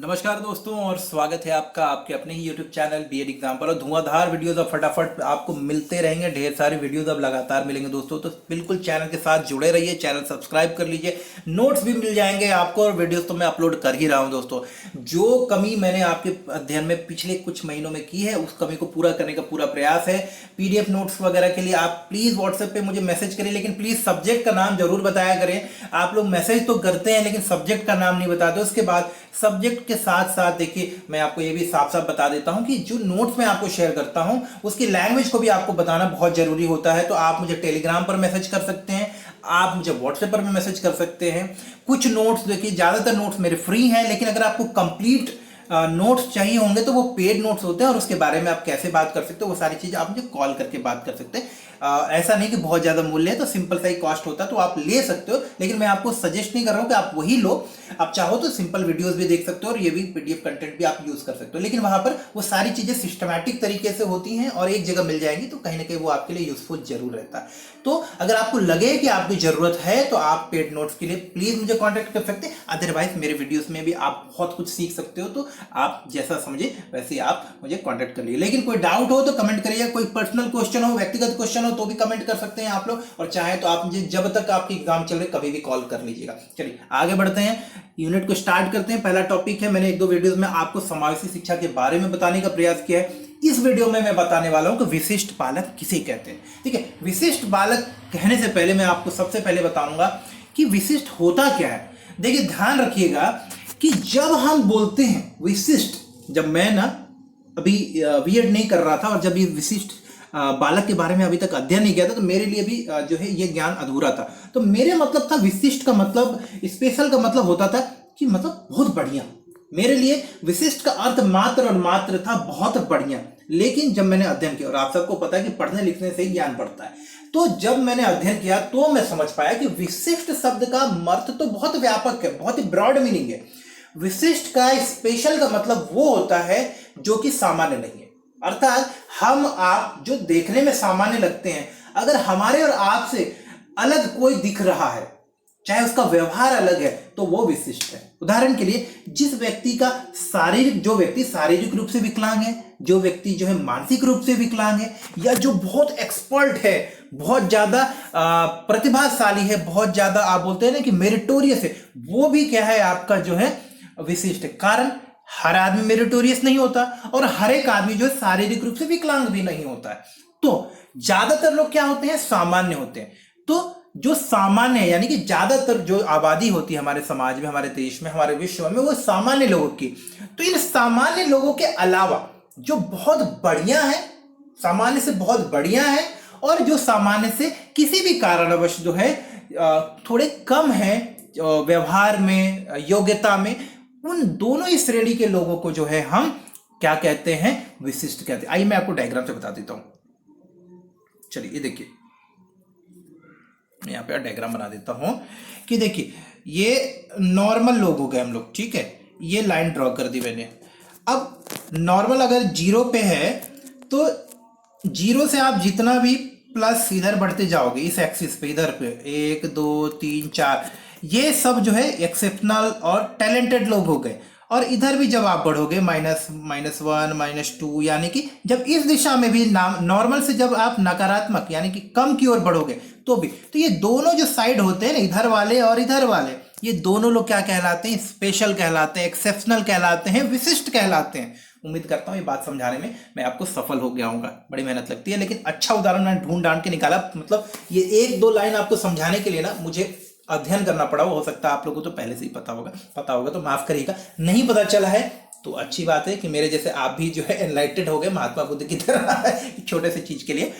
नमस्कार दोस्तों और स्वागत है आपका आपके अपने ही YouTube चैनल बीएड एग्जाम पर। और धुआंधार वीडियोस अब फटाफट आपको मिलते रहेंगे, ढेर सारे वीडियोस अब लगातार मिलेंगे दोस्तों। तो बिल्कुल चैनल के साथ जुड़े रहिए, चैनल सब्सक्राइब कर लीजिए, नोट्स भी मिल जाएंगे आपको और वीडियोस तो मैं अपलोड कर ही रहा हूं दोस्तों। जो कमी मैंने आपके अध्ययन में पिछले कुछ महीनों में की है उस कमी को पूरा करने का पूरा प्रयास है। PDF नोट्स वगैरह के लिए आप प्लीज व्हाट्सएप पे मुझे मैसेज करिए, लेकिन प्लीज सब्जेक्ट का नाम जरूर बताया करें। आप लोग मैसेज तो करते हैं लेकिन सब्जेक्ट का नाम नहीं बताते। उसके बाद सब्जेक्ट के साथ साथ देखिए मैं आपको ये भी साफ साफ बता देता हूं कि जो नोट्स मैं आपको शेयर करता हूं उसकी लैंग्वेज को भी आपको बताना बहुत जरूरी होता है। तो आप मुझे टेलीग्राम पर मैसेज कर सकते हैं, आप मुझे व्हाट्सएप पर भी मैसेज कर सकते हैं। कुछ नोट्स देखिए, ज्यादातर नोट्स मेरे फ्री हैं, लेकिन अगर आपको कंप्लीट नोट्स चाहिए होंगे तो वो पेड नोट्स होते हैं और उसके बारे में आप कैसे बात कर सकते हो वो सारी चीज आप मुझे कॉल करके बात कर सकते हैं। ऐसा नहीं कि बहुत ज्यादा मूल्य है, तो सिंपल सा ही कॉस्ट होता है तो आप ले सकते हो, लेकिन मैं आपको सजेस्ट नहीं कर रहा हूं कि आप वही लो। आप चाहो तो सिंपल वीडियोस भी देख सकते हो और ये भी PDF कंटेंट भी आप यूज कर सकते हो, लेकिन वहां पर वो सारी चीजें सिस्टमैटिक तरीके से होती हैं और एक जगह मिल जाएंगी, तो कहीं ना कहीं वो आपके लिए यूजफुल जरूर रहता है। तो अगर आपको लगे कि आपकी जरूरत है तो आप पेड नोट्स के लिए प्लीज मुझे कांटेक्ट कर सकते हैं। अदरवाइज मेरे वीडियोस में भी आप बहुत कुछ सीख सकते हो, तो आप जैसा समझे वैसे आप मुझे कांटेक्ट कर लीजिए। लेकिन कोई डाउट हो तो कमेंट करिए, कोई पर्सनल क्वेश्चन हो, व्यक्तिगत क्वेश्चन हो तो भी कमेंट कर सकते हैं आप लोग, और चाहे तो आप मुझे जब तक आपकी एग्जाम चल रहे कभी भी कॉल कर लीजिएगा। चलिए आगे बढ़ते हैं, यूनिट को स्टार्ट करते हैं। पहला टॉपिक है, मैंने एक दो वीडियोस में आपको समावेशी शिक्षा के बारे में बताने का प्रयास किया है। इस वीडियो में मैं बताने वाला हूं कि विशिष्ट बालक किसे कहते हैं। ठीक है, विशिष्ट बालक कहने से पहले मैं आपको सबसे पहले बताऊंगा कि विशिष्ट होता क्या है। देखिए ध्यान रखिएगा कि जब हम बोलते हैं विशिष्ट, जब मैं ना अभी बीएड नहीं कर रहा था और जब ये विशिष्ट बालक के बारे में अभी तक अध्ययन नहीं किया था, तो मेरे लिए भी जो है ये ज्ञान अधूरा था। तो मेरे मतलब था विशिष्ट का मतलब, स्पेशल का मतलब होता था कि मतलब बहुत बढ़िया। मेरे लिए विशिष्ट का अर्थ मात्र और मात्र था बहुत बढ़िया। लेकिन जब मैंने अध्ययन किया, और आप सबको पता है कि पढ़ने लिखने से ही ज्ञान बढ़ता है, तो जब मैंने अध्ययन किया तो मैं समझ पाया कि विशिष्ट शब्द का अर्थ तो बहुत व्यापक है, बहुत ही ब्रॉड मीनिंग है। विशिष्ट का स्पेशल का मतलब वो होता है जो कि सामान्य नहीं है। अर्थात हम आप जो देखने में सामान्य लगते हैं, अगर हमारे और आपसे अलग कोई दिख रहा है, चाहे उसका व्यवहार अलग है, तो वो विशिष्ट है। उदाहरण के लिए, जिस व्यक्ति का जो व्यक्ति शारीरिक रूप से विकलांग है, जो व्यक्ति जो है मानसिक रूप से विकलांग है, या जो बहुत एक्सपर्ट है, बहुत ज्यादा प्रतिभाशाली है, बहुत ज्यादा आप बोलते हैं ना कि मेरिटोरियस है, वो भी क्या है आपका जो है विशिष्ट है। कारण हर आदमी मेरिटोरियस नहीं होता और हर एक आदमी जो है शारीरिक रूप से विकलांग भी नहीं होता है। तो ज्यादातर लोग क्या होते हैं, सामान्य होते हैं। तो जो सामान्य है, यानी कि ज्यादातर जो आबादी होती है हमारे समाज में, हमारे देश में, हमारे विश्व में, वो सामान्य लोगों की। तो इन सामान्य लोगों के अलावा जो बहुत बढ़िया है, सामान्य से बहुत बढ़िया है, और जो सामान्य से किसी भी कारणवश जो है थोड़े कम है व्यवहार में, योग्यता में, उन दोनों ही श्रेणी के लोगों को जो है हम क्या कहते हैं, विशिष्ट कहते हैं। आइए मैं आपको डायग्राम से बता देता हूं। चलिए ये देखिए, मैं यहाँ पे डायग्राम बना देता हूं कि देखिए ये नॉर्मल लोग हो गए हम लोग। ठीक है, ये लाइन ड्रॉ कर दी मैंने। अब नॉर्मल अगर 0 पे है तो 0 से आप जितना भी प्लस इधर बढ़ते जाओगे इस एक्सिस पे, इधर पे 1 2 3 4, ये सब जो है एक्सेप्शनल और टैलेंटेड लोग हो गए। और इधर भी जब आप बढ़ोगे -1 -2, यानी कि जब इस दिशा में भी नॉर्मल से जब आप नकारात्मक यानी कि कम की ओर बढ़ोगे तो भी, तो ये दोनों जो साइड होते हैं ना, इधर वाले और इधर वाले, ये दोनों लोग क्या कहलाते हैं, स्पेशल कहलाते हैं, एक्सेप्शनल कहलाते हैं, विशिष्ट कहलाते हैं। उम्मीद करता हूं ये बात समझाने में मैं आपको सफल हो गया हूँगा। बड़ी मेहनत लगती है, लेकिन अच्छा उदाहरण मैंने ढूंढ ढांड के निकाला। मतलब ये 1-2 लाइन आपको समझाने के लिए ना मुझे अध्ययन करना पड़ा। हो सकता है आप लोगों को तो पहले से ही पता होगा तो माफ करिएगा। नहीं पता चला है तो अच्छी बात है कि मेरे जैसे आप भी जो है एनलाइटेड हो गए महात्मा बुद्ध की तरह छोटे से चीज के लिए।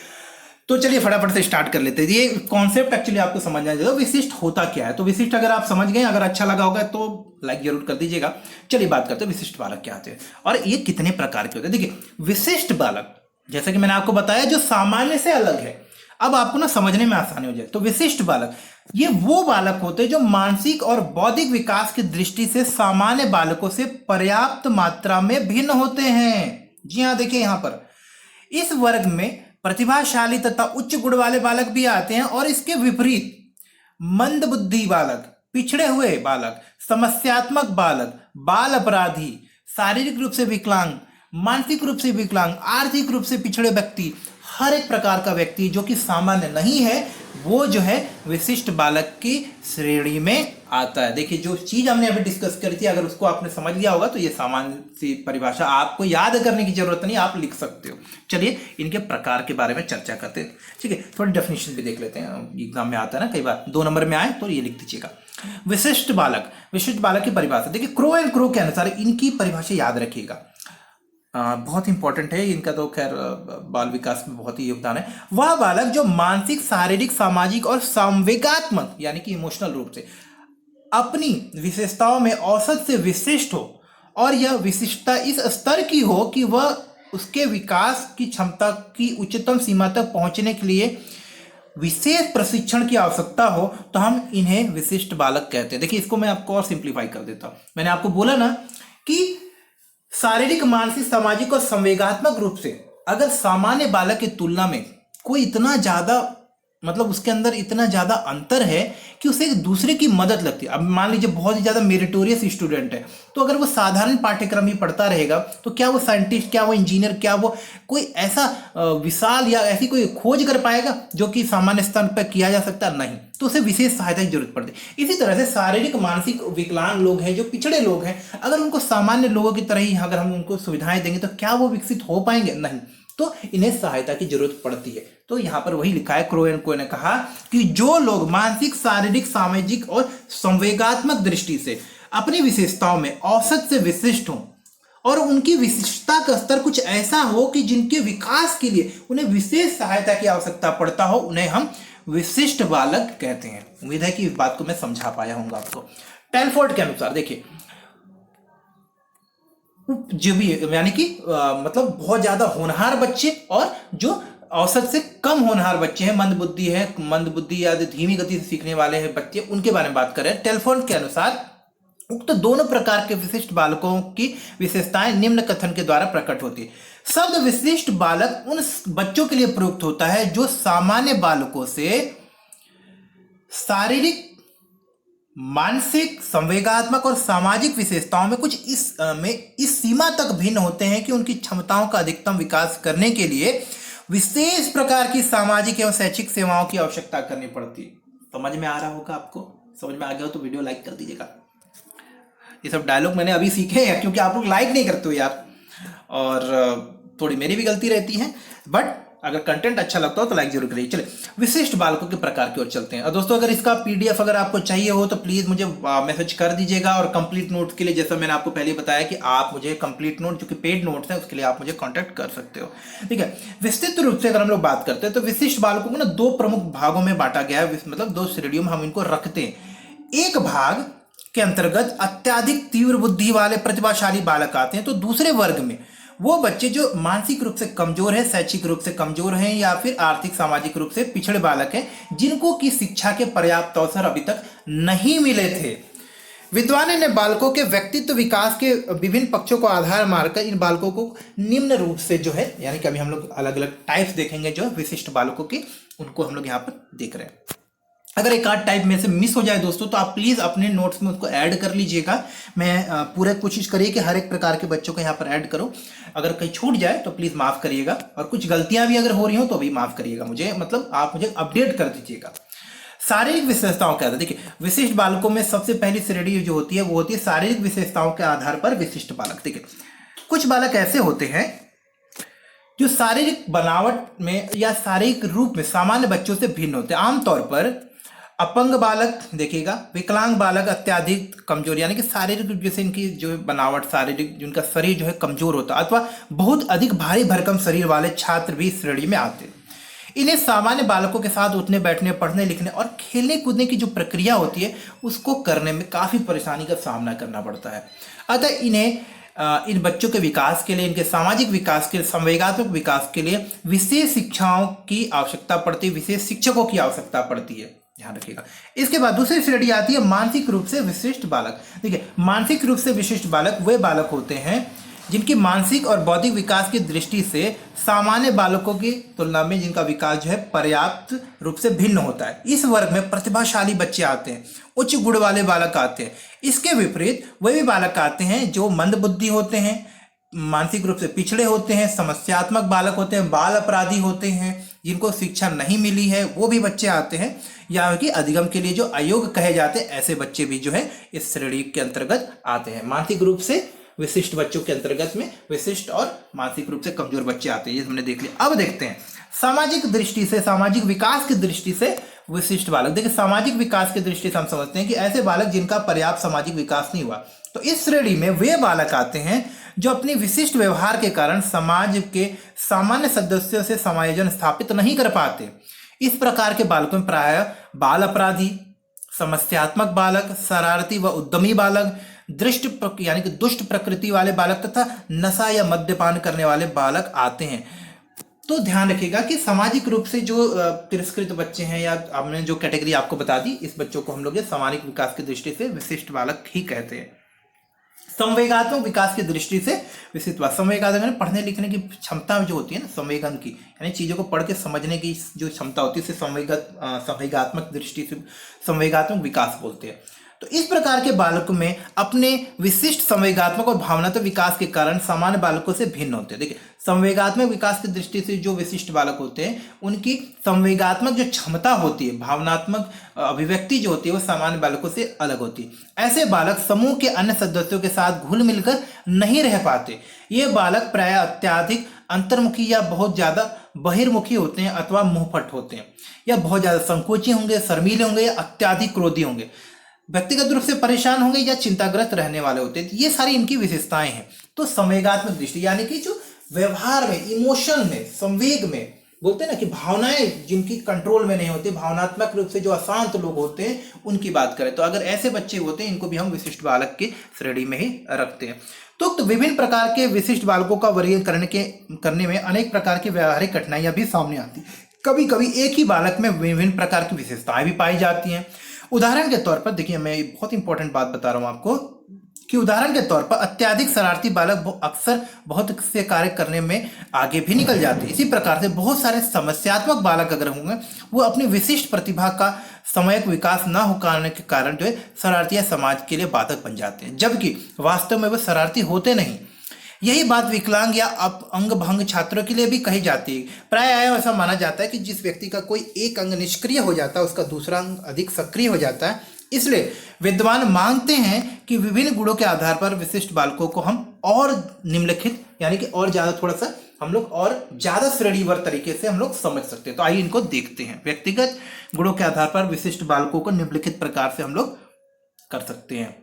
तो चलिए फटाफट से स्टार्ट कर लेते हैं। ये कॉन्सेप्ट एक्चुअली आपको समझना चाहिए, विशिष्ट होता क्या है। तो विशिष्ट अगर आप समझ गए, अगर अच्छा लगा होगा तो लाइक जरूर कर दीजिएगा। चलिए बात करते हैं विशिष्ट बालक क्या होते हैं और ये कितने प्रकार के होते हैं। देखिए विशिष्ट बालक, जैसा कि मैंने आपको बताया, जो सामान्य से अलग है। अब आपको ना समझने में आसानी हो जाए। तो विशिष्ट बालक ये वो बालक होते हैं जो मानसिक और बौद्धिक विकास की दृष्टि से सामान्य बालकों से पर्याप्त मात्रा में भिन्न होते हैं। जी हाँ, देखिए यहां पर इस वर्ग में प्रतिभाशाली तथा उच्च गुण वाले बालक भी आते हैं और इसके विपरीत मंदबुद्धि बालक, पिछड़े हुए बालक, समस्यात्मक बालक, बाल अपराधी, शारीरिक रूप से विकलांग, मानसिक रूप से विकलांग, आर्थिक रूप से पिछड़े व्यक्ति, हर एक प्रकार का व्यक्ति जो कि सामान्य नहीं है वो जो है विशिष्ट बालक की श्रेणी में आता है। देखिए जो चीज हमने अभी डिस्कस करी थी, अगर उसको आपने समझ लिया होगा तो ये सामान्य सी परिभाषा आपको याद करने की जरूरत नहीं, आप लिख सकते हो। चलिए इनके प्रकार के बारे में चर्चा करते हैं। ठीक है, थोड़ी डेफिनेशन भी देख लेते हैं, एग्जाम में आता है ना कई बार, 2 नंबर में आए तो ये लिख दीजिएगा। विशिष्ट बालक, विशिष्ट बालक की परिभाषा देखिए क्रो एंड क्रो के अनुसार इनकी परिभाषा याद रखिएगा, बहुत इंपॉर्टेंट है इनका, तो खैर बाल विकास में बहुत ही योगदान है। वह बालक जो मानसिक, शारीरिक, सामाजिक और संवेगात्मक यानी कि इमोशनल रूप से अपनी विशेषताओं में औसत से विशिष्ट हो और यह विशिष्टता इस स्तर की हो कि वह उसके विकास की क्षमता की उच्चतम सीमा तक पहुंचने के लिए विशेष प्रशिक्षण की आवश्यकता हो, तो हम इन्हें विशिष्ट बालक कहते हैं। देखिए इसको मैं आपको और सिंप्लीफाई कर देता हूं। मैंने आपको बोला ना कि शारीरिक, मानसिक, सामाजिक और संवेगात्मक रूप से अगर सामान्य बालक की तुलना में कोई इतना ज्यादा मतलब उसके अंदर इतना ज्यादा अंतर है कि उसे एक दूसरे की मदद लगती है। अब मान लीजिए बहुत ही ज्यादा मेरिटोरियस स्टूडेंट है, तो अगर वो साधारण पाठ्यक्रम ही पढ़ता रहेगा तो क्या वो साइंटिस्ट, क्या वो इंजीनियर, क्या वो कोई ऐसा विशाल या ऐसी कोई खोज कर पाएगा जो कि सामान्य स्तर पर किया जा सकता नहीं, तो उसे विशेष सहायता की जरूरत पड़ती है। इसी तरह से शारीरिक, मानसिक विकलांग लोग हैं, जो पिछड़े लोग हैं, अगर उनको सामान्य लोगों की तरह ही अगर हम उनको सुविधाएं देंगे तो क्या वो विकसित हो पाएंगे? नहीं, तो इन्हें सहायता की जरूरत पड़ती है। तो यहां पर वही लिखा है, क्रो एंड को ने कहा कि जो लोग मानसिक, शारीरिक, सामाजिक और संवेगात्मक दृष्टि से अपनी विशेषताओं में औसत से विशिष्ट हों और उनकी विशिष्टता का स्तर कुछ ऐसा हो कि जिनके विकास के लिए उन्हें विशेष सहायता की आवश्यकता पड़ता हो, उन्हें हम विशिष्ट बालक कहते हैं। उम्मीद है कि इस बात को मैं समझा पाया हूंगा आपको। टेलफोर्ड के अनुसार देखिए जो भी यानी कि मतलब बहुत ज्यादा होनहार बच्चे और जो औसत से कम होनहार बच्चे हैं, मंद बुद्धि या धीमी गति से सीखने वाले हैं बच्चे, उनके बारे में बात करें। टेलफोर्ड के अनुसार उक्त दोनों प्रकार के विशिष्ट बालकों की विशेषताएं निम्न कथन के द्वारा प्रकट होती है। शब्द विशिष्ट बालक उन बच्चों के लिए प्रयुक्त होता है जो सामान्य बालकों से शारीरिक, मानसिक, संवेगात्मक और सामाजिक विशेषताओं में कुछ इस सीमा तक भिन्न होते हैं कि उनकी क्षमताओं का अधिकतम विकास करने के लिए विशेष प्रकार की सामाजिक एवं शैक्षिक सेवाओं की आवश्यकता करनी पड़ती है। समझ में आ रहा होगा आपको? समझ में आ गया हो तो वीडियो लाइक कर दीजिएगा। ये सब डायलॉग मैंने अभी सीखे हैं क्योंकि आप लोग लाइक नहीं करते हो यार, और थोड़ी मेरी भी गलती रहती है, बट अगर कंटेंट अच्छा लगता हो तो लाइक जरूर करिए। चलिए विशिष्ट बालकों के प्रकार की ओर चलते हैं। और दोस्तों अगर इसका पीडीएफ अगर आपको चाहिए हो तो प्लीज मुझे मैसेज कर दीजिएगा, और कंप्लीट नोट्स के लिए जैसा मैंने आपको पहले बताया कि आप मुझे कंप्लीट नोट जो कि पेड नोट्स हैं उसके लिए आप मुझे कांटेक्ट कर सकते हो। ठीक है, विस्तृत रूप से अगर हम लोग बात करते हैं तो विशिष्ट बालकों को ना 2 प्रमुख भागों में बांटा गया है, मतलब 2 श्रेणियों में हम इनको रखते हैं। एक भाग के अंतर्गत अत्यधिक तीव्र बुद्धि वाले प्रतिभाशाली बालक आते हैं, तो दूसरे वर्ग में वो बच्चे जो मानसिक रूप से कमजोर है, शैक्षिक रूप से कमजोर हैं या फिर आर्थिक सामाजिक रूप से पिछड़े बालक हैं, जिनको की शिक्षा के पर्याप्त अवसर अभी तक नहीं मिले थे। विद्वानों ने बालकों के व्यक्तित्व विकास के विभिन्न पक्षों को आधार मानकर इन बालकों को निम्न रूप से जो है, यानी कि अभी हम लोग अलग अलग टाइप्स देखेंगे जो विशिष्ट बालकों की, उनको हम लोग यहाँ पर देख रहे हैं। अगर एक आध टाइप में से मिस हो जाए दोस्तों तो आप प्लीज अपने नोट्स में उसको ऐड कर लीजिएगा। मैं पूरे कोशिश करिए कि हर एक प्रकार के बच्चों को यहाँ पर ऐड करो। अगर कहीं छूट जाए तो प्लीज माफ करिएगा, और कुछ गलतियां भी अगर हो रही हो तो भी माफ करिएगा मुझे, मतलब आप मुझे अपडेट कर दीजिएगा। शारीरिक विशेषताओं के आधार, देखिए विशिष्ट बालकों में सबसे पहली श्रेणी जो होती है वो होती है शारीरिक विशेषताओं के आधार पर विशिष्ट बालक। देखिए कुछ बालक ऐसे होते हैं जो शारीरिक बनावट में या शारीरिक रूप में सामान्य बच्चों से भिन्न होते हैं। आमतौर पर अपंग बालक देखिएगा, विकलांग बालक अत्यधिक कमजोर यानी कि शारीरिक रूप से इनकी जो बनावट, शारीरिक जिनका शरीर जो है कमजोर होता है, अथवा बहुत अधिक भारी भरकम शरीर वाले छात्र भी इस श्रेणी में आते हैं। इन्हें सामान्य बालकों के साथ उठने बैठने, पढ़ने लिखने और खेलने कूदने की जो प्रक्रिया होती है उसको करने में काफी परेशानी का सामना करना पड़ता है। अतः इन्हें इन बच्चों के विकास के लिए, इनके सामाजिक विकास के, संवेगात्मक विकास के लिए विशेष शिक्षाओं की आवश्यकता पड़ती है, विशेष शिक्षकों की आवश्यकता पड़ती है, ध्यान रखिएगा। इसके बाद दूसरी श्रेणी आती है मानसिक रूप से विशिष्ट बालक। देखिए मानसिक रूप से विशिष्ट बालक वे बालक होते हैं जिनकी मानसिक और बौद्धिक विकास की दृष्टि से सामान्य बालकों की तुलना में जिनका विकास जो है पर्याप्त रूप से भिन्न होता है। इस वर्ग में प्रतिभाशाली बच्चे आते हैं, उच्च गुण वाले बालक आते हैं। इसके विपरीत वे भी बालक आते हैं जो मंदबुद्धि होते हैं, मानसिक रूप से पिछड़े होते हैं, समस्यात्मक बालक होते हैं, बाल अपराधी होते हैं, जिनको शिक्षा नहीं मिली है, वो भी बच्चे आते हैं। या कि अधिगम के लिए जो अयोग्य कहे जाते हैं, ऐसे बच्चे भी जो है इस श्रेणी के अंतर्गत आते हैं। मानसिक रूप से विशिष्ट बच्चों के अंतर्गत में विशिष्ट और मानसिक रूप से कमजोर बच्चे आते हैं, ये हमने देख लिया। अब देखते हैं सामाजिक दृष्टि से, सामाजिक विकास की दृष्टि से विशिष्ट बालक। देखिए सामाजिक विकास की दृष्टि से हम समझते हैं कि ऐसे बालक जिनका पर्याप्त सामाजिक विकास नहीं हुआ, तो इस श्रेणी में वे बालक आते हैं जो अपनी विशिष्ट व्यवहार के कारण समाज के सामान्य सदस्यों से समायोजन स्थापित नहीं कर पाते। इस प्रकार के बालकों में प्रायः बाल अपराधी, समस्यात्मक बालक, शरारती व उद्यमी बालक, यानी कि दुष्ट प्रकृति वाले बालक तथा नशा या मद्यपान करने वाले बालक आते हैं। तो ध्यान रखिएगा कि सामाजिक रूप से जो तिरस्कृत बच्चे हैं, या हमने जो कैटेगरी आपको बता दी, इस बच्चों को हम लोग सामाजिक विकास की दृष्टि से विशिष्ट बालक ही कहते हैं। संवेगात्मक विकास की दृष्टि से विशिष्ट बालक, संवेगात्मक पढ़ने लिखने की क्षमता जो होती है ना, संवेगन की, यानी चीजों को पढ़ के समझने की जो क्षमता होती है, इसे संवेगात्मक दृष्टि से संवेगात्मक विकास बोलते हैं। तो इस प्रकार के बालकों में अपने विशिष्ट संवेगात्मक और भावनात्मक विकास के कारण सामान्य बालकों से भिन्न होते हैं। देखिए संवेगात्मक विकास की दृष्टि से जो विशिष्ट बालक होते हैं, उनकी संवेगात्मक जो क्षमता होती है, भावनात्मक अभिव्यक्ति जो होती है, वो सामान्य बालकों से अलग होती है। ऐसे बालक समूह के अन्य सदस्यों के साथ घुल मिलकर नहीं रह पाते। ये बालक प्रायः अत्यधिक अंतर्मुखी या बहुत ज्यादा बहिर्मुखी होते हैं, अथवा मुंहफट होते हैं, या बहुत ज्यादा संकोची होंगे, शर्मीले होंगे, या अत्यधिक क्रोधी होंगे, व्यक्तिगत रूप से परेशान होंगे या चिंताग्रस्त रहने वाले होते हैं। ये सारी इनकी विशेषताएं हैं। तो संवेगात्मक दृष्टि यानी कि जो व्यवहार में, इमोशन में, संवेग में, बोलते हैं ना कि भावनाएं जिनकी कंट्रोल में नहीं होती, भावनात्मक रूप से जो अशांत लोग होते हैं, उनकी बात करें तो अगर ऐसे बच्चे होते हैं, इनको भी हम विशिष्ट बालक की श्रेणी में ही रखते हैं। तो विभिन्न प्रकार के विशिष्ट बालकों का वर्गीकरण करने में अनेक प्रकार की व्यवहारिक कठिनाइयां भी सामने आती। कभी कभी एक ही बालक में विभिन्न प्रकार की विशेषताएं भी पाई जाती हैं। उदाहरण के तौर पर देखिए, मैं बहुत इंपॉर्टेंट बात बता रहा हूं आपको कि उदाहरण के तौर पर अत्यधिक शरारती बालक अक्सर बहुत से कार्य करने में आगे भी निकल जाते हैं। इसी प्रकार से बहुत सारे समस्यात्मक बालक अगर होंगे, वो अपनी विशिष्ट प्रतिभा का समयक विकास न हो पाने के कारण जो है शरारती या समाज के लिए बाधक बन जाते हैं, जबकि वास्तव में वो शरारती होते नहीं। यही बात विकलांग या अंग भंग छात्रों के लिए भी कही जाती है। प्राय ऐसा माना जाता है कि जिस व्यक्ति का कोई एक अंग निष्क्रिय हो जाता है, उसका दूसरा अंग अधिक सक्रिय हो जाता है। इसलिए विद्वान मानते हैं कि विभिन्न गुणों के आधार पर विशिष्ट बालकों को हम और निम्नलिखित, यानी कि और ज्यादा थोड़ा सा हम लोग और ज्यादा श्रेणीवार तरीके से हम लोग समझ सकते हैं। तो आइए इनको देखते हैं। व्यक्तिगत गुणों के आधार पर विशिष्ट बालकों को निम्नलिखित प्रकार से हम लोग कर सकते हैं,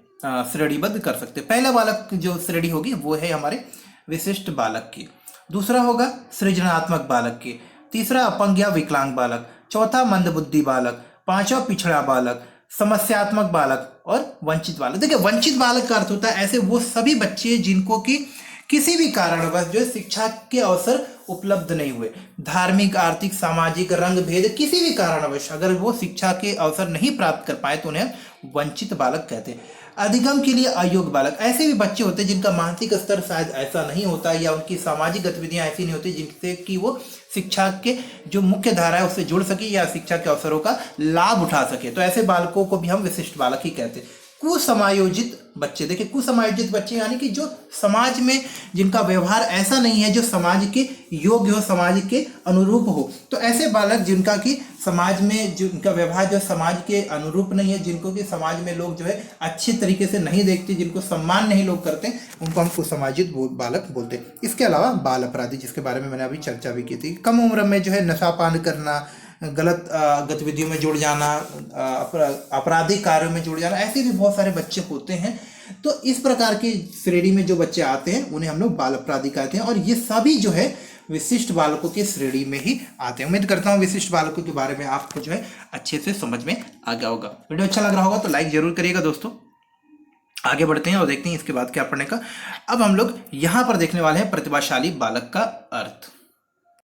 श्रेणीबद्ध कर सकते हैं। पहला बालक जो श्रेणी होगी वो है हमारे विशिष्ट बालक की, दूसरा होगा सृजनात्मक बालक की, तीसरा अपंग या विकलांग बालक, चौथा मंदबुद्धि बालक, पांचवा पिछड़ा बालक, समस्यात्मक बालक और वंचित बालक। देखिए वंचित बालक का अर्थ होता है ऐसे वो सभी बच्चे जिनको कि किसी भी कारणवश जो शिक्षा के अवसर उपलब्ध नहीं हुए, धार्मिक, आर्थिक, सामाजिक, रंग भेद किसी भी कारणवश अगर वो शिक्षा के अवसर नहीं प्राप्त कर पाए तो उन्हें वंचित बालक कहते हैं। अधिगम के लिए अयोग्य बालक, ऐसे भी बच्चे होते हैं जिनका मानसिक स्तर शायद ऐसा नहीं होता या उनकी सामाजिक गतिविधियां ऐसी नहीं होती जिनसे कि वो शिक्षा के जो मुख्य धारा है उससे जुड़ सके या शिक्षा के अवसरों का लाभ उठा सके। तो ऐसे बालकों को भी हम विशिष्ट बालक ही कहते हैं। कुसमायोजित बच्चे, देखिए कुसमायोजित बच्चे यानी कि जो समाज में जिनका व्यवहार ऐसा नहीं है जो समाज के योग्य हो, समाज के अनुरूप हो। तो ऐसे बालक जिनका कि समाज में जिनका व्यवहार जो समाज के अनुरूप नहीं है, जिनको कि समाज में लोग जो है अच्छे तरीके से नहीं देखते, जिनको सम्मान नहीं लोग करते, उनको हम कुसमायोजित बालक बोलते हैं। इसके अलावा बाल अपराधी, जिसके बारे में मैंने अभी चर्चा भी की थी, कम उम्र में जो है नशापान करना, गलत गतिविधियों में जुड़ जाना, आपराधिक कार्यों में जुड़ जाना, ऐसे भी बहुत सारे बच्चे होते हैं। तो इस प्रकार की श्रेणी में जो बच्चे आते हैं उन्हें हम लोग बाल अपराधी कहते हैं और ये सभी जो है विशिष्ट बालकों की श्रेणी में ही आते हैं। उम्मीद करता हूँ विशिष्ट बालकों के बारे में आपको जो है अच्छे से समझ में आ गया होगा। वीडियो अच्छा लग रहा होगा तो लाइक जरूर करिएगा दोस्तों। आगे बढ़ते हैं और देखते हैं इसके बाद क्या पढ़ने का। अब हम लोग यहाँ पर देखने वाले हैं प्रतिभाशाली बालक का अर्थ।